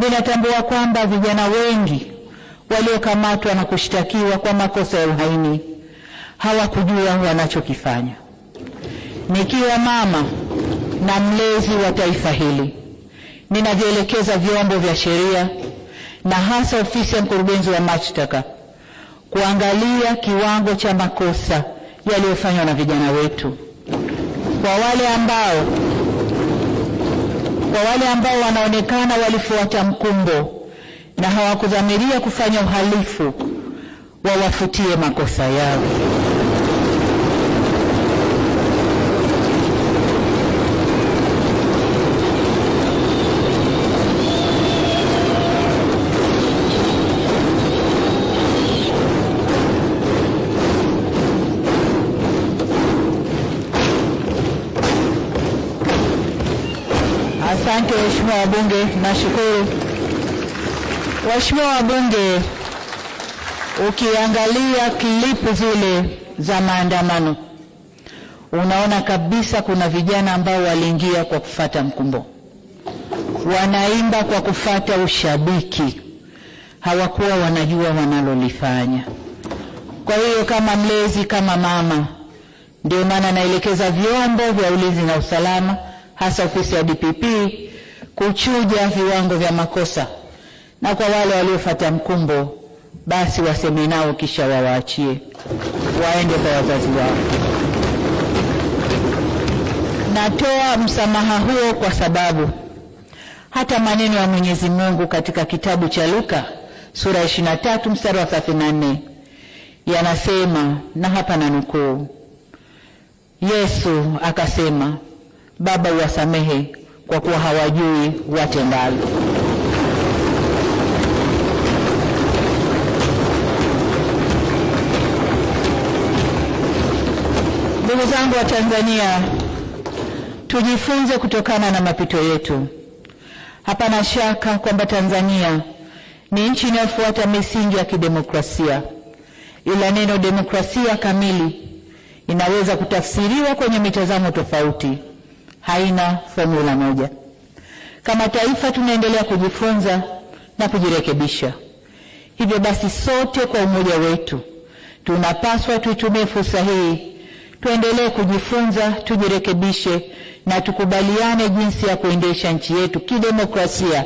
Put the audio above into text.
Ninatambua kwamba vijana wengi waliokamatwa na kushtakiwa kwa makosa ya uhaini hawakujua wanachokifanya. Nikiwa mama na mlezi wa taifa hili, ninavielekeza vyombo vya sheria na hasa ofisi ya mkurugenzi wa mashtaka kuangalia kiwango cha makosa yaliyofanywa na vijana wetu. Kwa wale ambao wanaonekana walifuata mkumbo na hawakudhamiria kufanya uhalifu, wawafutie makosa yao. Asante Mheshimiwa wabunge, nashukuru. Waheshimiwa wabunge, ukiangalia klipu zile za maandamano, unaona kabisa kuna vijana ambao waliingia kwa kufuata mkumbo. Wanaimba kwa kufuata ushabiki. Hawakuwa wanajua wanalolifanya. Kwa hiyo kama mlezi, kama mama, ndio maana naelekeza vyombo vya ulinzi na usalama, hasa ofisi ya DPP, kuchuja viwango vya makosa, na kwa wale waliofuata mkumbo basi waseme nao kisha wawaachie waende kwa wazazi wao. Natoa msamaha huo kwa sababu hata maneno ya Mwenyezi Mungu katika kitabu cha Luka sura 23 mstari wa 34 yanasema, na hapa nanukuu, Yesu akasema, Baba uwasamehe kwa kuwa hawajui watendalo. Ndugu zangu wa Tanzania, tujifunze kutokana na mapito yetu. Hapana shaka kwamba Tanzania ni nchi inayofuata misingi ya kidemokrasia, ila neno demokrasia kamili inaweza kutafsiriwa kwenye mitazamo tofauti. Haina formula moja. Kama taifa tunaendelea kujifunza na kujirekebisha. Hivyo basi sote kwa umoja wetu tunapaswa tuitumie fursa hii, tuendelee kujifunza, tujirekebishe na tukubaliane jinsi ya kuendesha nchi yetu kidemokrasia